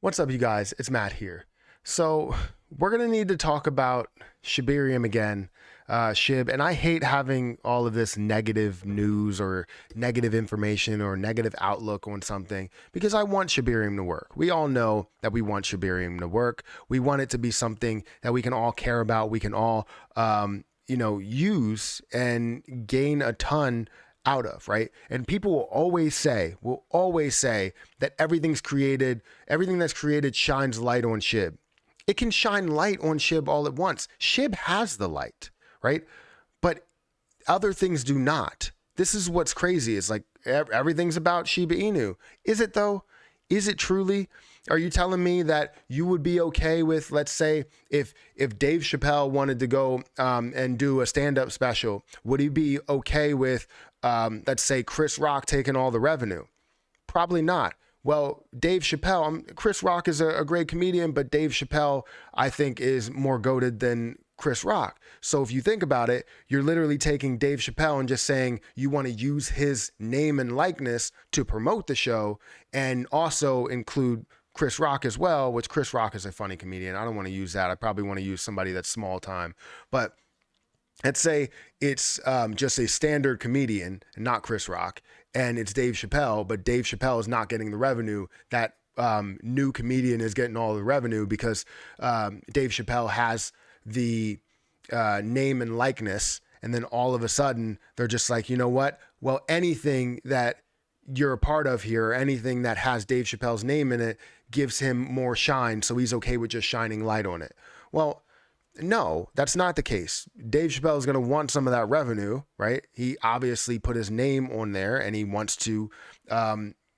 What's up, you guys? It's Matt here. So we're gonna need to talk about Shibarium again, Shib, and I hate having all of this negative news or negative information or negative outlook on something because I want Shibarium to work. We all know that we want Shibarium to work. We want it to be something that we can all care about. We can all, use and gain a ton out of, right? And people will always say that everything that's created shines light on Shib. It can shine light on Shib all at once. Shib has the light, right? But other things do not. This is what's crazy. It's like everything's about Shiba Inu. Is it though? Is it truly? Are you telling me that you would be okay with, let's say, if Dave Chappelle wanted to go and do a stand-up special, would he be okay with, let's say, Chris Rock taking all the revenue? Probably not. Well, Dave Chappelle, Chris Rock is a great comedian, but Dave Chappelle, I think, is more goated than Chris Rock. So if you think about it, you're literally taking Dave Chappelle and just saying you want to use his name and likeness to promote the show and also include Chris Rock as well, which Chris Rock is a funny comedian. I don't want to use that. I probably want to use somebody that's small time. But let's say it's just a standard comedian, not Chris Rock, and it's Dave Chappelle, but Dave Chappelle is not getting the revenue. That new comedian is getting all the revenue because Dave Chappelle has the name and likeness. And then all of a sudden, they're just like, you know what? Well, anything that you're a part of here, or anything that has Dave Chappelle's name in it, gives him more shine. So he's okay with just shining light on it. Well, no, that's not the case. Dave Chappelle is going to want some of that revenue, right? He obviously put his name on there and he wants to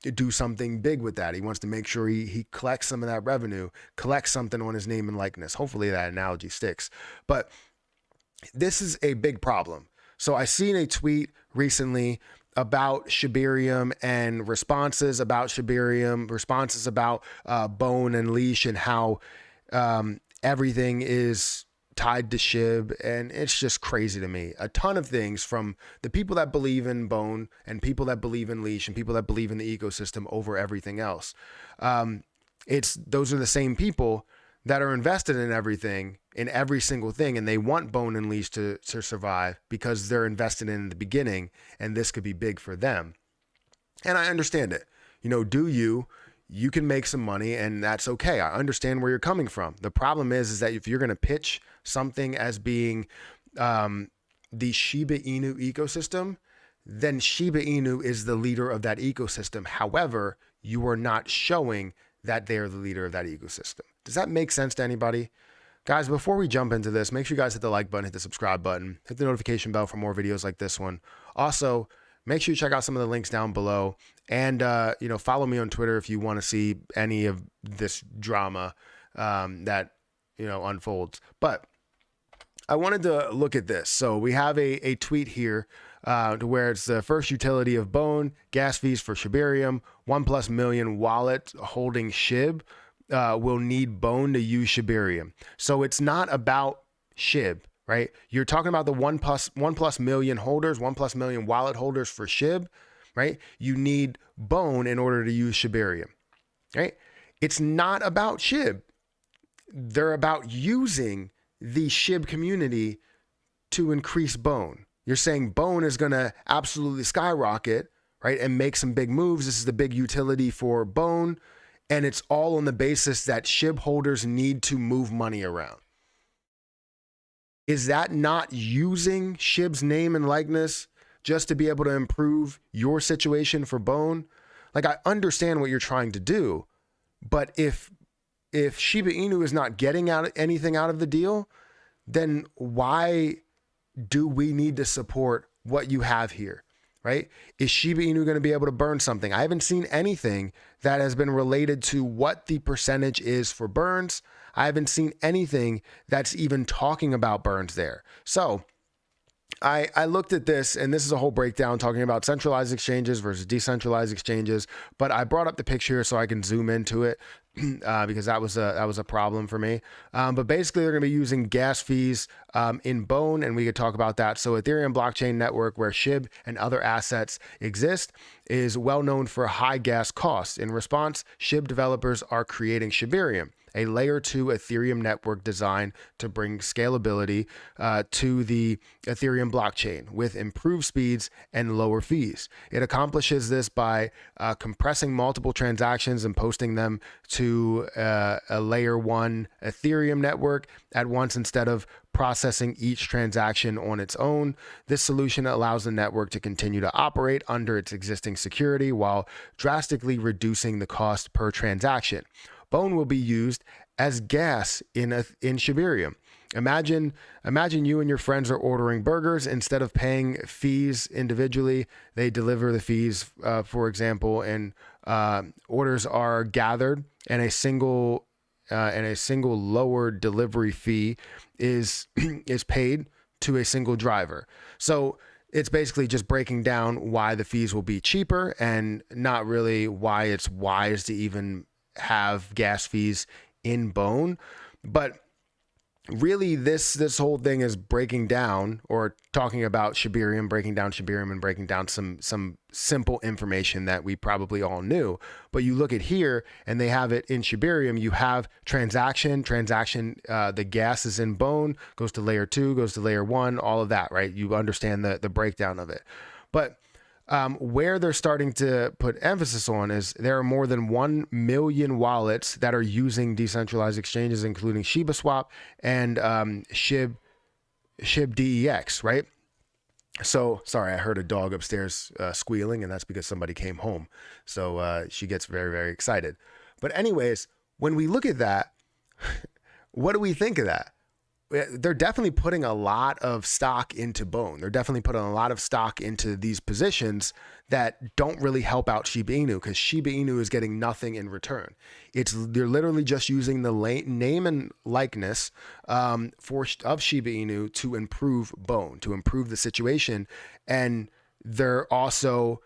do something big with that. He wants to make sure he collects some of that revenue, collects something on his name and likeness. Hopefully that analogy sticks. But this is a big problem. So I seen a tweet recently about Shibarium and responses about Shibarium, responses about Bone and Leash and how everything is tied to Shib, and it's just crazy to me. A ton of things from the people that believe in Bone and people that believe in Leash and people that believe in the ecosystem over everything else. Those are the same people that are invested in everything, in every single thing, and they want Bone and Leash to survive because they're invested in the beginning, and this could be big for them. And I understand it. You can make some money and that's okay. I understand where you're coming from. The problem is that if you're going to pitch something as being the Shiba Inu ecosystem, then Shiba Inu is the leader of that ecosystem. However, you are not showing that they're the leader of that ecosystem. Does that make sense to anybody? Guys, before we jump into this, make sure you guys hit the like button, hit the subscribe button, hit the notification bell for more videos like this one. Also, make sure you check out some of the links down below and, follow me on Twitter if you want to see any of this drama that, unfolds. But I wanted to look at this. So we have a tweet here to where it's the first utility of Bone, gas fees for Shibarium, 1+ million wallet holding Shib will need Bone to use Shibarium. So it's not about Shib. Right? You're talking about the 1+ million holders, 1+ million wallet holders for Shib, right? You need Bone in order to use Shibarium, right? It's not about Shib. They're about using the Shib community to increase Bone. You're saying Bone is going to absolutely skyrocket, right? And make some big moves. This is the big utility for Bone. And it's all on the basis that Shib holders need to move money around. Is that not using Shib's name and likeness just to be able to improve your situation for Bone? Like, I understand what you're trying to do, but if Shiba Inu is not getting anything out of the deal, then why do we need to support what you have here, right? Is Shiba Inu going to be able to burn something? I haven't seen anything that has been related to what the percentage is for burns. I haven't seen anything that's even talking about burns there. So I looked at this, and this is a whole breakdown talking about centralized exchanges versus decentralized exchanges. But I brought up the picture so I can zoom into it because that was a problem for me. But basically, they're going to be using gas fees in Bone, and we could talk about that. So Ethereum blockchain network where Shib and other assets exist. is well known for high gas costs. In response, SHIB developers are creating Shibarium, a layer 2 Ethereum network designed to bring scalability to the Ethereum blockchain with improved speeds and lower fees. It accomplishes this by compressing multiple transactions and posting them to a layer 1 Ethereum network at once instead of processing each transaction on its own. This solution allows the network to continue to operate under its existing security while drastically reducing the cost per transaction. Bone will be used as gas in Shibarium. Imagine you and your friends are ordering burgers. Instead of paying fees individually, they deliver the fees, for example, and orders are gathered, and a single lower delivery fee is paid to a single driver. So it's basically just breaking down why the fees will be cheaper and not really why it's wise to even have gas fees in Bone. But really this whole thing is breaking down or talking about Shibarium, breaking down Shibarium and breaking down some simple information that we probably all knew. But you look at here and they have it in Shibarium. You have transaction, the gas is in Bone, goes to layer 2, goes to layer 1, all of that, right? You understand the breakdown of it. But where they're starting to put emphasis on is there are more than 1 million wallets that are using decentralized exchanges, including ShibaSwap and ShibDEX, right? So, sorry, I heard a dog upstairs squealing, and that's because somebody came home. So she gets very, very excited. But anyways, when we look at that, what do we think of that? They're definitely putting a lot of stock into Bone. They're definitely putting a lot of stock into these positions that don't really help out Shiba Inu, because Shiba Inu is getting nothing in return. They're literally just using the name and likeness of Shiba Inu to improve Bone, to improve the situation, and they're also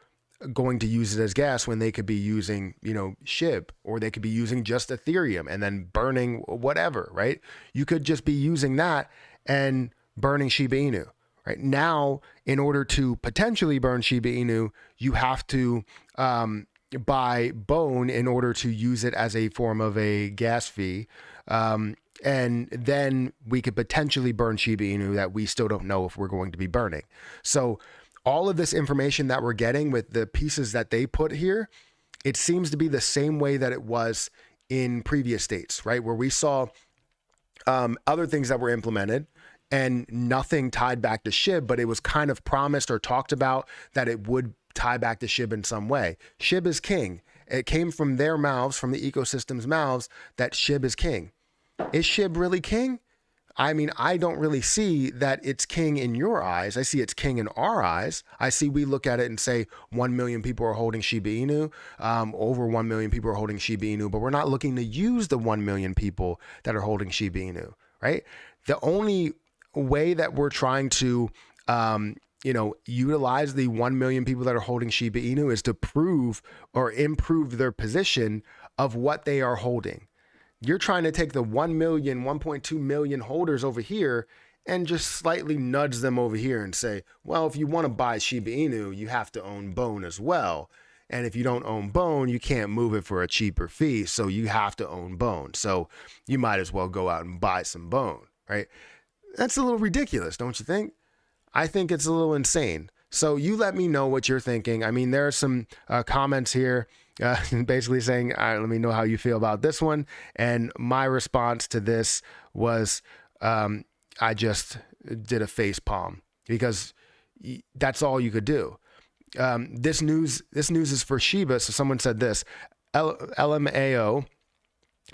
going to use it as gas when they could be using, SHIB, or they could be using just Ethereum and then burning whatever, right? You could just be using that and burning Shiba Inu, right? Now, in order to potentially burn Shiba Inu, you have to buy Bone in order to use it as a form of a gas fee. And then we could potentially burn Shiba Inu that we still don't know if we're going to be burning. So all of this information that we're getting with the pieces that they put here, it seems to be the same way that it was in previous states, right? Where we saw other things that were implemented and nothing tied back to SHIB, but it was kind of promised or talked about that it would tie back to SHIB in some way. SHIB is king. It came from their mouths, from the ecosystem's mouths, that SHIB is king. Is SHIB really king? I mean, I don't really see that it's king in your eyes. I see it's king in our eyes. I see we look at it and say 1 million people are holding Shiba Inu. Over 1 million people are holding Shiba Inu, but we're not looking to use the 1 million people that are holding Shiba Inu, right? The only way that we're trying to, utilize the 1 million people that are holding Shiba Inu is to prove or improve their position of what they are holding. You're trying to take the 1 million, 1.2 million holders over here and just slightly nudge them over here and say, well, if you want to buy Shiba Inu, you have to own Bone as well. And if you don't own Bone, you can't move it for a cheaper fee. So you have to own Bone. So you might as well go out and buy some Bone, right? That's a little ridiculous, don't you think? I think it's a little insane. So you let me know what you're thinking. I mean, there are some comments here basically saying, all right, let me know how you feel about this one. And my response to this was, I just did a face palm, because that's all you could do. This news is for Shiba. So someone said this, LMAO.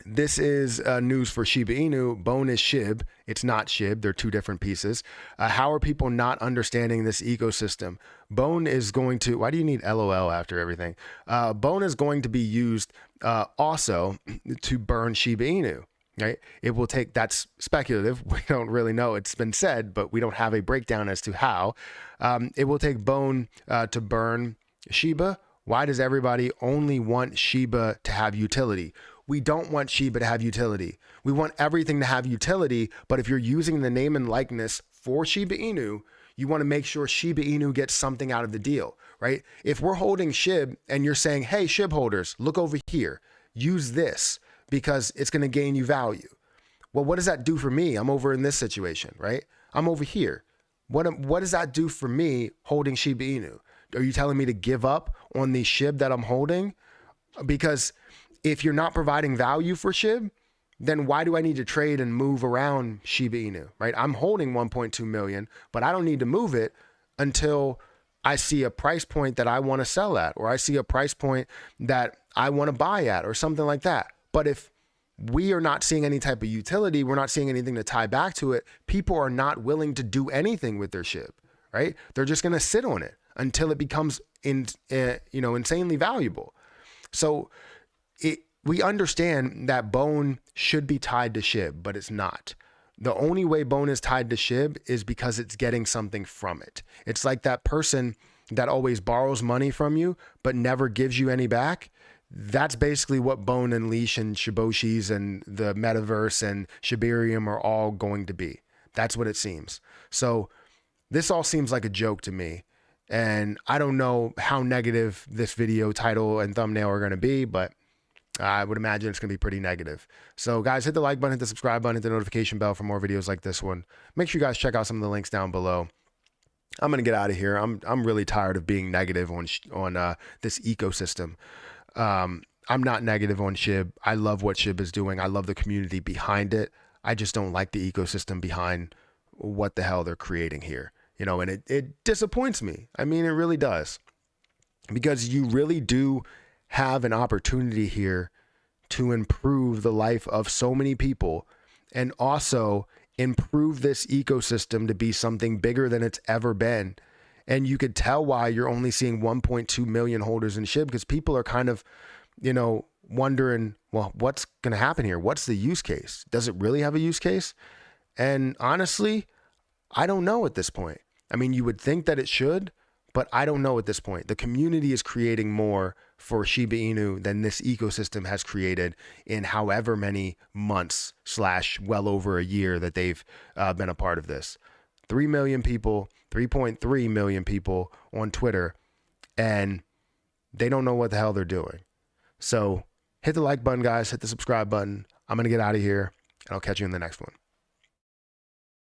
This is news for Shiba Inu. Bone is SHIB. It's not SHIB. They're two different pieces. How are people not understanding this ecosystem? Bone is going to... Why do you need LOL after everything? Bone is going to be used also to burn Shiba Inu, right? It will take... That's speculative. We don't really know. It's been said, but we don't have a breakdown as to how. It will take Bone to burn Shiba. Why does everybody only want Shiba to have utility? We don't want Shiba to have utility. We want everything to have utility, but if you're using the name and likeness for Shiba Inu, You want to make sure Shiba Inu gets something out of the deal, right? If we're holding SHIB and you're saying, hey, SHIB holders, look over here, use this because it's going to gain you value. Well, what does that do for me? I'm over in this situation, right? I'm over here. What does that do for me holding Shiba Inu? Are you telling me to give up on the SHIB that I'm holding? Because if you're not providing value for SHIB, then why do I need to trade and move around Shiba Inu, right? I'm holding 1.2 million, but I don't need to move it until I see a price point that I want to sell at, or I see a price point that I want to buy at, or something like that. But if we are not seeing any type of utility, we're not seeing anything to tie back to it, people are not willing to do anything with their SHIB, right? They're just going to sit on it until it becomes insanely valuable. So we understand that Bone should be tied to SHIB, but it's not. The only way Bone is tied to SHIB is because it's getting something from it. It's like that person that always borrows money from you, but never gives you any back. That's basically what Bone and Leash and Shiboshis and the metaverse and Shibarium are all going to be. That's what it seems. So this all seems like a joke to me. And I don't know how negative this video title and thumbnail are going to be, but I would imagine it's going to be pretty negative. So guys, hit the like button, hit the subscribe button, hit the notification bell for more videos like this one. Make sure you guys check out some of the links down below. I'm going to get out of here. I'm really tired of being negative on this ecosystem. I'm not negative on SHIB. I love what SHIB is doing. I love the community behind it. I just don't like the ecosystem behind what the hell they're creating here. And it disappoints me. I mean, it really does. Because you really do have an opportunity here to improve the life of so many people and also improve this ecosystem to be something bigger than it's ever been. And you could tell why you're only seeing 1.2 million holders in SHIB, because people are kind of, wondering, well, what's going to happen here? What's the use case? Does it really have a use case? And honestly, I don't know at this point. I mean, you would think that it should, but I don't know at this point. The community is creating more for Shiba Inu than this ecosystem has created in however many months / well over a year that they've been a part of this. 3 million people, 3.3 million people on Twitter, and they don't know what the hell they're doing. So hit the like button, guys. Hit the subscribe button. I'm going to get out of here, and I'll catch you in the next one.